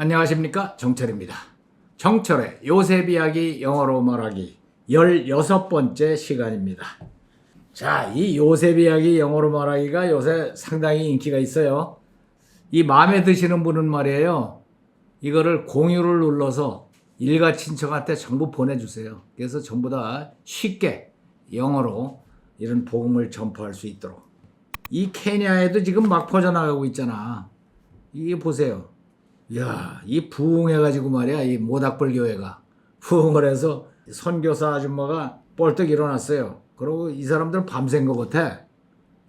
안녕하십니까, 정철입니다. 정철의 요셉 이야기 영어로 말하기 16번째 시간입니다. 자, 이 요셉 이야기 영어로 말하기가 요새 상당히 인기가 있어요. 이 마음에 드시는 분은 말이에요, 이거를 공유를 눌러서 일가 친척한테 전부 보내주세요. 그래서 전부 다 쉽게 영어로 이런 복음을 전파할 수 있도록. 이 케냐에도 지금 막 퍼져나가고 있잖아. 이게 보세요. 야, 이 부흥해가지고 말이야, 이 모닥불 교회가 부흥을 해서 선교사 아줌마가 뻘떡 일어났어요. 그리고 이 사람들 밤샌 것 같아.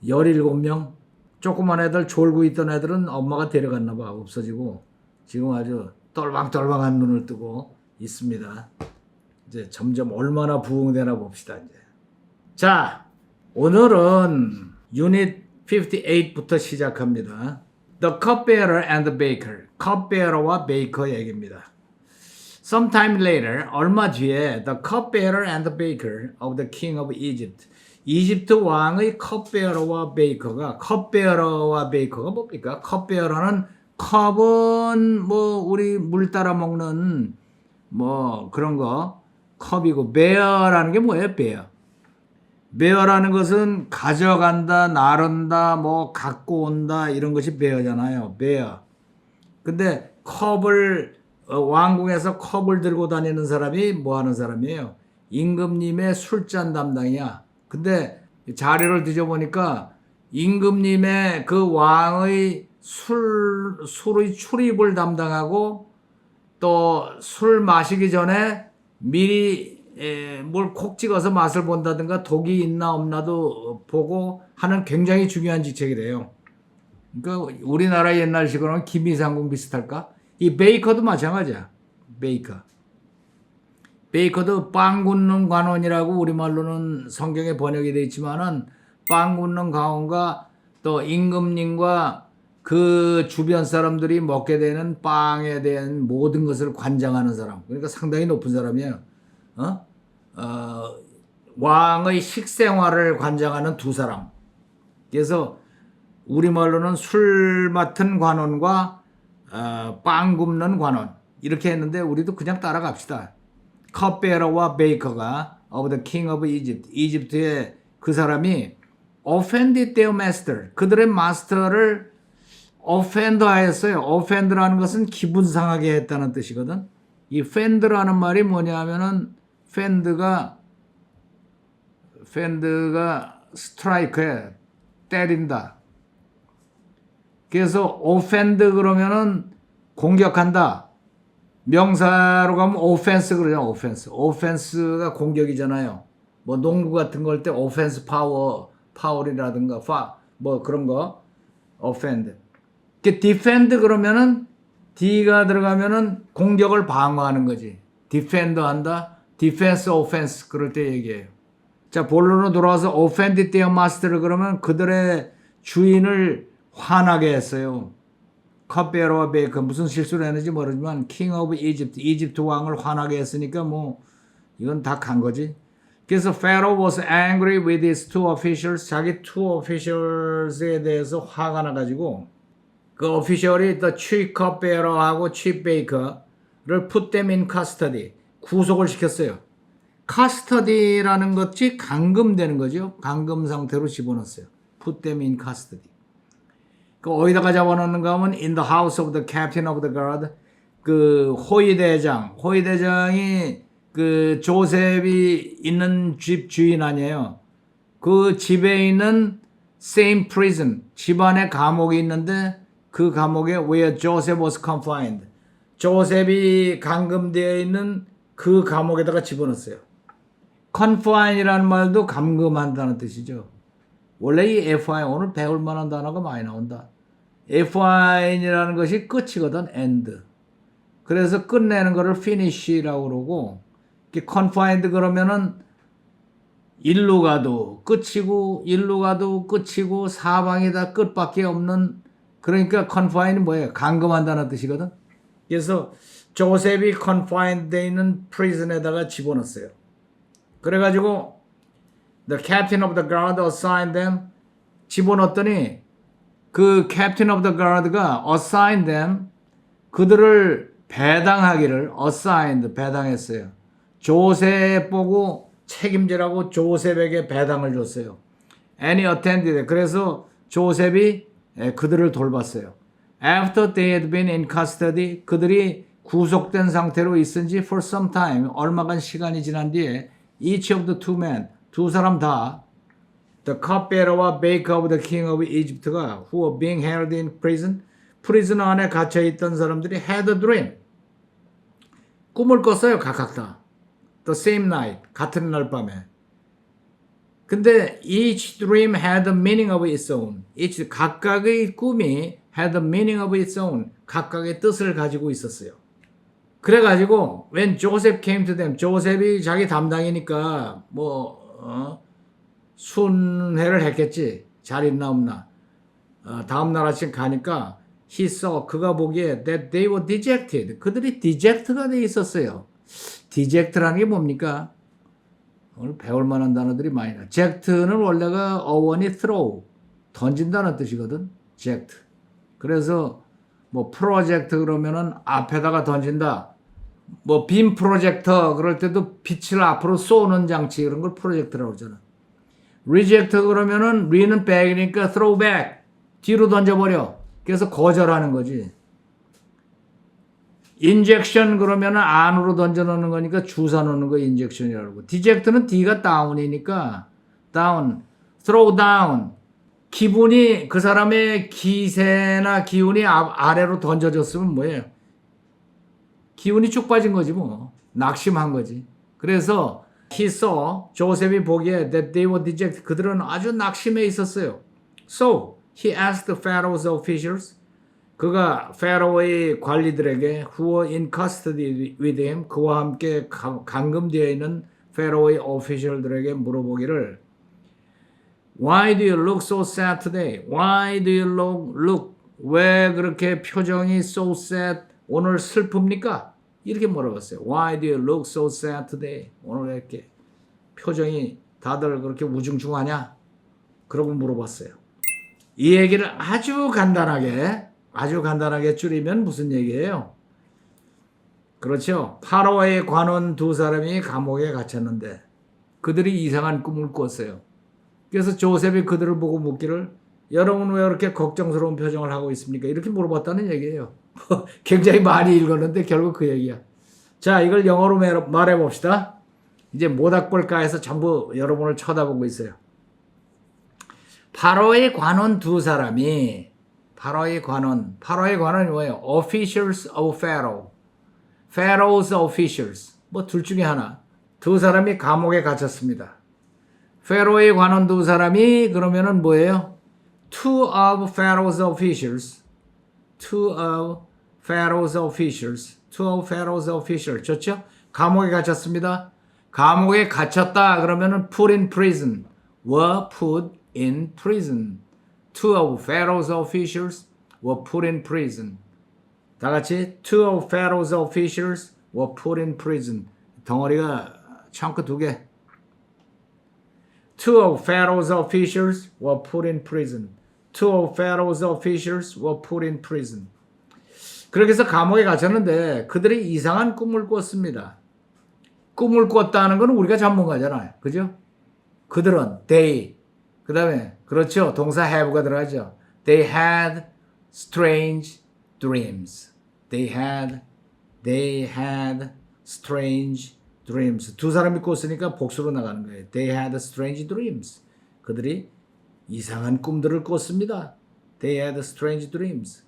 17명. 조그만 애들 졸고 있던 애들은 엄마가 데려갔나 봐. 없어지고 지금 아주 똘망똘망한 눈을 뜨고 있습니다. 이제 점점 얼마나 부흥되나 봅시다. 이제. 자, 오늘은 유닛 58부터 시작합니다. The cupbearer and the baker. cupbearer와 베이커 얘기입니다. Sometime later, 얼마 뒤에 the cupbearer and the baker of the king of Egypt. 이집트 왕의 cupbearer와 베이커가, cupbearer와 베이커가 뭡니까? cupbearer는 컵은 뭐 우리 물 따라 먹는 뭐 그런 거 컵이고, bear라는 게 뭐예요? bear. 베어라는 것은 가져간다, 나른다, 뭐 갖고 온다 이런 것이 베어잖아요. 베어. 근데 컵을 왕궁에서 컵을 들고 다니는 사람이 뭐 하는 사람이에요? 임금님의 술잔 담당이야. 근데 자료를 뒤져보니까 임금님의 그 왕의 술의 출입을 담당하고 또 술 마시기 전에 미리 뭘 콕 찍어서 맛을 본다든가 독이 있나 없나도 보고 하는 굉장히 중요한 직책이래요. 그러니까 우리나라 옛날식으로는 김이상궁 비슷할까? 이 베이커도 마찬가지야. 베이커도 빵 굽는 관원이라고 우리말로는 성경에 번역이 되어 있지만은 빵 굽는 관원과 또 임금님과 그 주변 사람들이 먹게 되는 빵에 대한 모든 것을 관장하는 사람. 그러니까 상당히 높은 사람이에요. 왕의 식생활을 관장하는 두 사람. 그래서 우리말로는 술 맡은 관원과 빵 굽는 관원 이렇게 했는데 우리도 그냥 따라갑시다. 컵베어러와 베이커가 of the king of Egypt. 이집트의 그 사람이 offended their master. 그들의 마스터를 offend 하였어요. offend라는 것은 기분 상하게 했다는 뜻이거든. 이 offend라는 말이 뭐냐 하면은 팬드가 스트라이크에 때린다. 그래서 오펜드 그러면은 공격한다. 명사로 가면 오펜스 그러죠. 오펜스가 공격이잖아요. 뭐 농구 같은 거 할 때 오펜스 파울이라든가 뭐 그런 거 오펜드. 디펜드 그러면은 D가 들어가면은 공격을 방어하는 거지. 디펜더 한다. 디펜스, 오펜스 그럴 때 얘기해요. 자, 본론으로 돌아와서 offended their master를 그러면 그들의 주인을 화나게 했어요. 컵베어러와 베이커 무슨 실수를 했는지 모르지만 king of Egypt, 이집트 왕을 화나게 했으니까 뭐 이건 다 간 거지. 그래서 Pharaoh was angry with his two officials. 자기 two officials에 대해서 화가 나가지고 그 official이 the chief cupbearer하고 chief baker를 put them in custody. 구속을 시켰어요. 카스터디라는 것이 감금되는 거죠. 감금 상태로 집어넣었어요. Put them in custody. 그 어디다가 잡아놓는가 하면 in the house of the captain of the guard. 그 호위대장이 그 조셉이 있는 집 주인 아니에요. 그 집에 있는 same prison. 집안에 감옥이 있는데 그 감옥에 where Joseph was confined. 조셉이 감금되어 있는 그 감옥에다가 집어넣었어요. confine이라는 말도 감금한다는 뜻이죠. 원래 이 FI 오늘 배울 만한 단어가 많이 나온다. FIN이라는 것이 끝이거든. end. 그래서 끝내는 거를 finish라고 그러고 confined 그러면은 일로 가도 끝이고 일로 가도 끝이고 사방이 다 끝밖에 없는, 그러니까 confine이 뭐예요? 감금한다는 뜻이거든. 그래서 조셉이 confined 돼 있는 prison에다가 집어넣었어요. 그래가지고 the captain of the guard assigned them. 집어넣었더니 그 captain of the guard가 assigned them 그들을 배당하기를 assigned 배당했어요. 조셉 보고 책임지라고 조셉에게 배당을 줬어요. And he attended. 그래서 조셉이 그들을 돌봤어요. After they had been in custody, 그들이 구속된 상태로 있은지 for some time, 얼마간 시간이 지난 뒤에 each of the two men, 두 사람 다 the cupbearer와 baker of the king of Egypt가 who were being held in prison, 프리즌 안에 갇혀 있던 사람들이 had a dream. 꿈을 꿨어요, 각각 다. The same night, 같은 날 밤에. 근데 each dream had a meaning of its own. each 각각의 꿈이 had a meaning of its own. 각각의 뜻을 가지고 있었어요. 그래가지고 when Joseph came to them, 조셉이 자기 담당이니까 순회를 했겠지. 잘 있나 없나. 다음날 아침 가니까 he saw, 그가 보기에 that they were dejected. 그들이 deject가 돼 있었어요. deject라는 게 뭡니까? 오늘 배울 만한 단어들이 많이 나. eject는 원래가 어원이 throw, 던진다는 뜻이거든. eject. 그래서 뭐 프로젝트 그러면은 앞에다가 던진다. 뭐 빔 프로젝터 그럴 때도 빛을 앞으로 쏘는 장치 이런 걸 프로젝트라고 그러잖아. reject 그러면은 re는 back이니까 throw back. 뒤로 던져버려. 그래서 거절하는 거지. 인젝션 그러면은 안으로 던져 넣는 거니까 주사 놓는 거 인젝션이라고. 디젝트는 D가 다운이니까 다운, throw down. 기분이 그 사람의 기세나 기운이 아래로 던져졌으면 뭐예요? 기운이 쭉 빠진 거지 뭐. 낙심한 거지. 그래서 he saw, 조셉이 보기에 that they were dejected. 그들은 아주 낙심해 있었어요. So he asked Pharaoh's officials. 그가 페로의 관리들에게 who were in custody with him, 그와 함께 감금되어 있는 페로의 오피셜들에게 물어보기를 Why do you look so sad today? Why do you look? 왜 그렇게 표정이 so sad? 오늘 슬픕니까? 이렇게 물어봤어요. Why do you look so sad today? 오늘 왜 이렇게 표정이 다들 그렇게 우중충하냐? 그러고 물어봤어요. 이 얘기를 아주 간단하게 줄이면 무슨 얘기예요? 그렇죠. 파라오의 관원 두 사람이 감옥에 갇혔는데 그들이 이상한 꿈을 꿨어요. 그래서 조셉이 그들을 보고 묻기를 여러분 왜 이렇게 걱정스러운 표정을 하고 있습니까? 이렇게 물어봤다는 얘기예요. 굉장히 많이 읽었는데 결국 그 얘기야. 자, 이걸 영어로 말해봅시다. 이제 모닥불가 해서 전부 여러분을 쳐다보고 있어요. 파라오의 관원 두 사람이 파라오의 관원이 뭐예요? Officials of Pharaoh. Pharaoh's officials. 뭐 둘 중에 하나. 두 사람이 감옥에 갇혔습니다. 페로의 관원 두 사람이 그러면은 뭐예요? Two of Pharaoh's officials. Two of Pharaoh's officials. 좋죠? 감옥에 갇혔습니다. 감옥에 갇혔다 그러면은 put in prison. were put in prison. Two of Pharaoh's officials were put in prison. 다 같이 two of Pharaoh's officials were put in prison. 덩어리가 창크 두 개. Two of Pharaoh's officials were put in prison. Two of Pharaoh's officials were put in prison. 그렇게 해서 감옥에 갇혔는데 그들이 이상한 꿈을 꿨습니다. 꿈을 꿨다는 건 우리가 전문가잖아요. 그죠? 그들은 they 그 다음에 그렇죠. 동사 have가 들어가죠. They had strange dreams. They had strange dreams. 두 사람이 꿨으니까 복수로 나가는 거예요. They had strange dreams. 그들이 이상한 꿈들을 꿨습니다. They had strange dreams.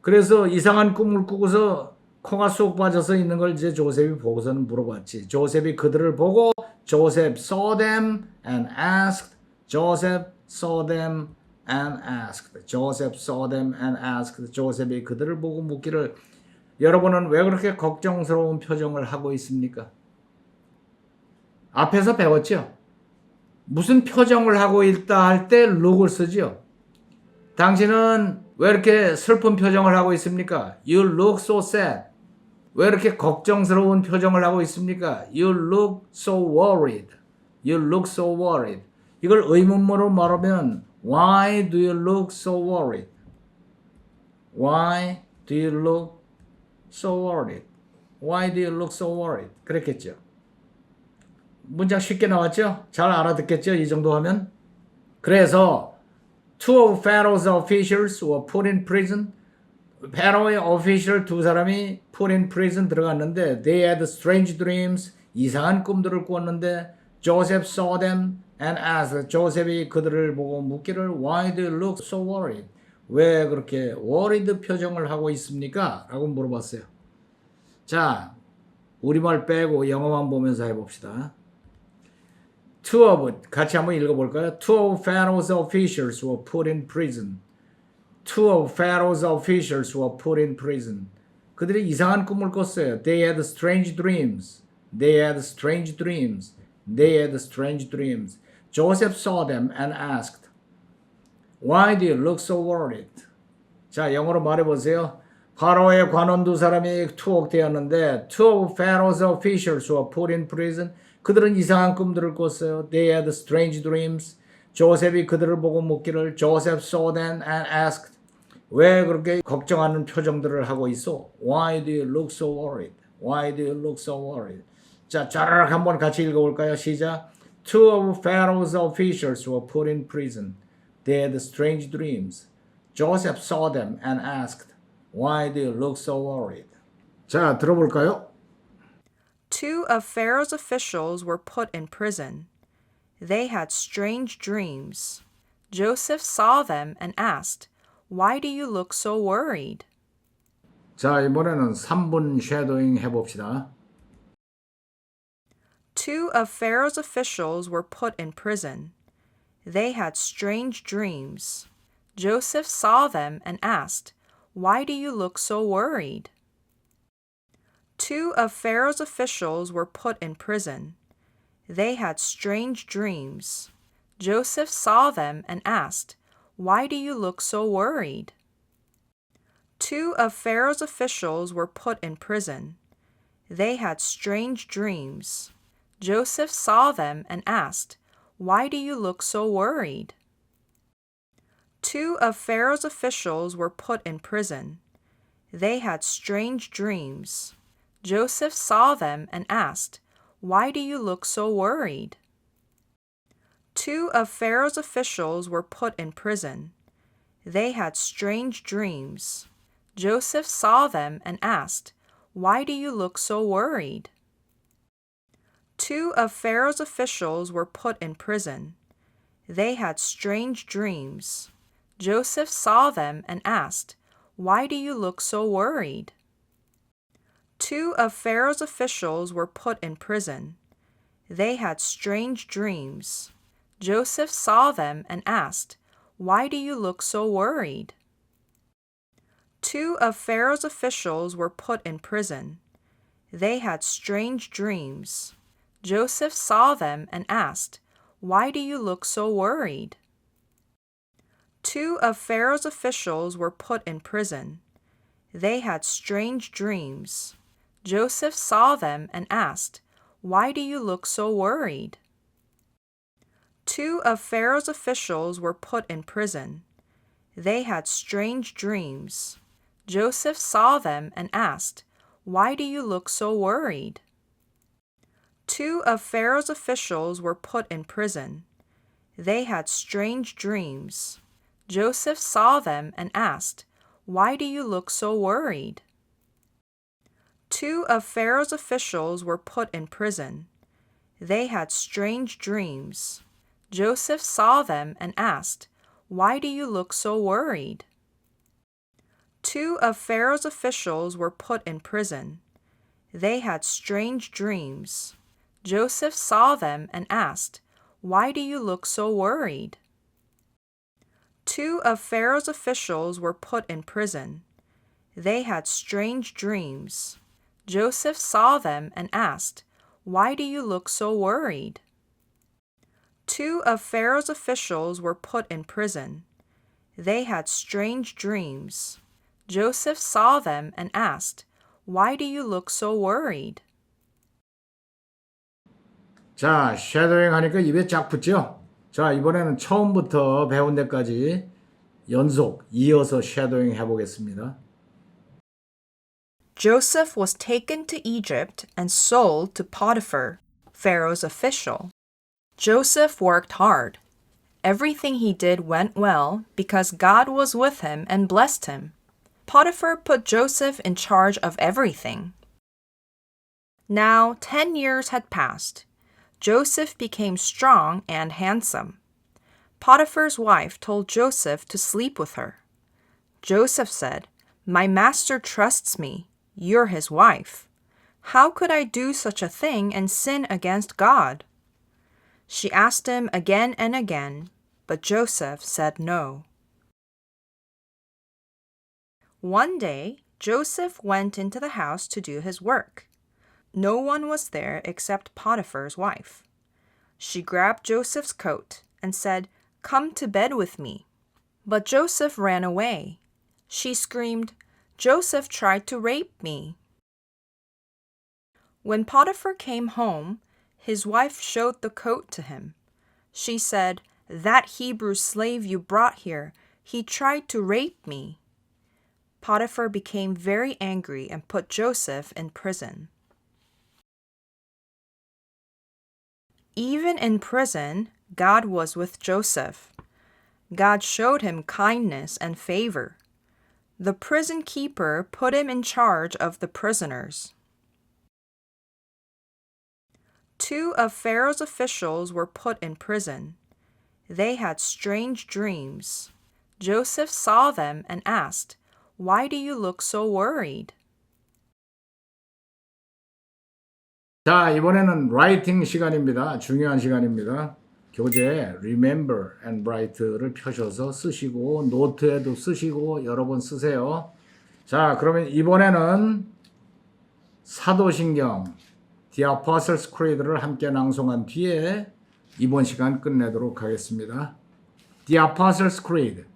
그래서 이상한 꿈을 꾸고서 콩아 쏙 빠져서 있는 걸 이제 조셉이 보고서는 물어봤지. 조셉이 그들을 보고 Joseph saw them and asked. Joseph saw them and asked. Joseph saw them and asked. 조셉이 그들을 보고 묻기를 여러분은 왜 그렇게 걱정스러운 표정을 하고 있습니까? 앞에서 배웠죠? 무슨 표정을 하고 있다 할 때 look을 쓰죠. 당신은 왜 이렇게 슬픈 표정을 하고 있습니까? You look so sad. 왜 이렇게 걱정스러운 표정을 하고 있습니까? You look so worried. You look so worried. 이걸 의문문으로 말하면 Why do you look so worried? Why do you look so worried? Why do you look so worried? 그랬겠죠. 문장 쉽게 나왔죠? 잘 알아듣겠죠? 이 정도 하면? 그래서 two of Pharaoh's officials were put in prison. 페로의 official 두 사람이 put in prison 들어갔는데 they had strange dreams. 이상한 꿈들을 꾸었는데 Joseph saw them and asked. 조셉이 그들을 보고 묻기를 Why do you look so worried? 왜 그렇게 worried 표정을 하고 있습니까? 라고 물어봤어요. 자, 우리말 빼고 영어만 보면서 해봅시다. Two of, 같이 한번 읽어볼까요? Two of Pharaoh's officials were put in prison. Two of Pharaoh's officials were put in prison. 그들이 이상한 꿈을 꿨어요. They had strange dreams. They had strange dreams. They had strange dreams. Joseph saw them and asked, Why do you look so worried? 자, 영어로 말해보세요. 파로의 관원 두 사람이 투옥되었는데 Two of Pharaoh's officials were put in prison. 그들은 이상한 꿈들을 꿨어요. They had strange dreams. 조셉이 그들을 보고 묻기를 Joseph saw them and asked, 왜 그렇게 걱정하는 표정들을 하고 있어? Why do you look so worried? Why do you look so worried? 자, 짜르륵 한번 같이 읽어볼까요? 시작. Two of Pharaoh's officials were put in prison. They had strange dreams. Joseph saw them and asked, Why do you look so worried? 자, 들어볼까요? Two of Pharaoh's officials were put in prison. They had strange dreams. Joseph saw them and asked, Why do you look so worried? 자, 이번에는 3분 쉐도잉 해봅시다. Two of Pharaoh's officials were put in prison. They had strange dreams. Joseph saw them and asked, Why do you look so worried? Two of Pharaoh's officials were put in prison. They had strange dreams. Joseph saw them and asked, Why do you look so worried? Two of Pharaoh's officials were put in prison. They had strange dreams. Joseph saw them and asked, Why do you look so worried? Two of Pharaoh's officials were put in prison. They had strange dreams. Joseph saw them and asked, Why do you look so worried? Two of Pharaoh's officials were put in prison. They had strange dreams. Joseph saw them and asked, Why do you look so worried? Two of Pharaoh's officials were put in prison. They had strange dreams. Joseph saw them and asked, Why do you look so worried? Two of Pharaoh's officials were put in prison. They had strange dreams. Joseph saw them and asked, Why do you look so worried? Two of Pharaoh's officials were put in prison. They had strange dreams. Joseph saw them and asked, Why do you look so worried? Two of Pharaoh's officials were put in prison. They had strange dreams. Joseph saw them and asked, Why do you look so worried? Two of Pharaoh's officials were put in prison. They had strange dreams. Joseph saw them and asked, Why do you look so worried? Two of Pharaoh's officials were put in prison. They had strange dreams. Joseph saw them and asked, Why do you look so worried? Two of Pharaoh's officials were put in prison. They had strange dreams. Joseph saw them and asked, Why do you look so worried? Two of Pharaoh's officials were put in prison. They had strange dreams. Joseph saw them and asked, Why do you look so worried? Two of Pharaoh's officials were put in prison. They had strange dreams. Joseph saw them and asked, Why do you look so worried? Two of Pharaoh's officials were put in prison. They had strange dreams. Joseph saw them and asked, Why do you look so worried? 자, 쉐도잉 하니까 입에 쫙 붙죠? 자, 이번에는 처음부터 배운 데까지 연속 이어서 쉐도잉 해보겠습니다. Joseph was taken to Egypt and sold to Potiphar, Pharaoh's official. Joseph worked hard. Everything he did went well because God was with him and blessed him. Potiphar put Joseph in charge of everything. Now 10 years had passed. Joseph became strong and handsome. Potiphar's wife told Joseph to sleep with her. Joseph said, "My master trusts me. You're his wife. How could I do such a thing and sin against God?" She asked him again and again, but Joseph said no. One day, Joseph went into the house to do his work. No one was there except Potiphar's wife. She grabbed Joseph's coat and said, "Come to bed with me." But Joseph ran away. She screamed, "Joseph tried to rape me." When Potiphar came home, his wife showed the coat to him. She said, "That Hebrew slave you brought here, he tried to rape me." Potiphar became very angry and put Joseph in prison. Even in prison, God was with Joseph. God showed him kindness and favor. The prison keeper put him in charge of the prisoners. 2 of Pharaoh's officials were put in prison. They had strange dreams. Joseph saw them and asked, "Why do you look so worried?" 자, 이번에는 라이팅 시간입니다. 중요한 시간입니다. 교재 Remember and Write를 펴셔서 쓰시고 노트에도 쓰시고 여러 번 쓰세요. 자, 그러면 이번에는 사도신경 The Apostles' Creed를 함께 낭송한 뒤에 이번 시간 끝내도록 하겠습니다. The Apostles' Creed.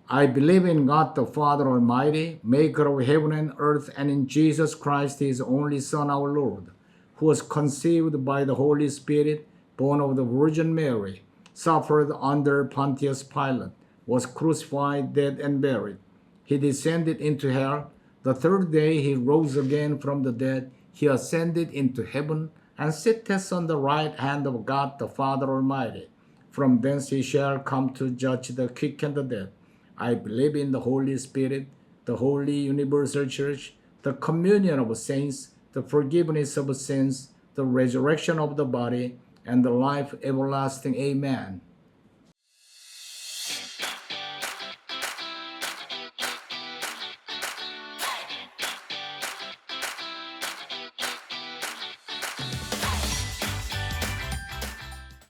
I believe in God the Father Almighty, maker of heaven and earth, and in Jesus Christ, his only Son, our Lord, who was conceived by the Holy Spirit, born of the Virgin Mary, suffered under Pontius Pilate, was crucified, dead, and buried. He descended into hell. The third day he rose again from the dead. He ascended into heaven and sitteth on the right hand of God the Father Almighty. From thence he shall come to judge the quick and the dead. I believe in the Holy Spirit, the holy universal church, the communion of saints, the forgiveness of sins, the resurrection of the body, and the life everlasting. Amen.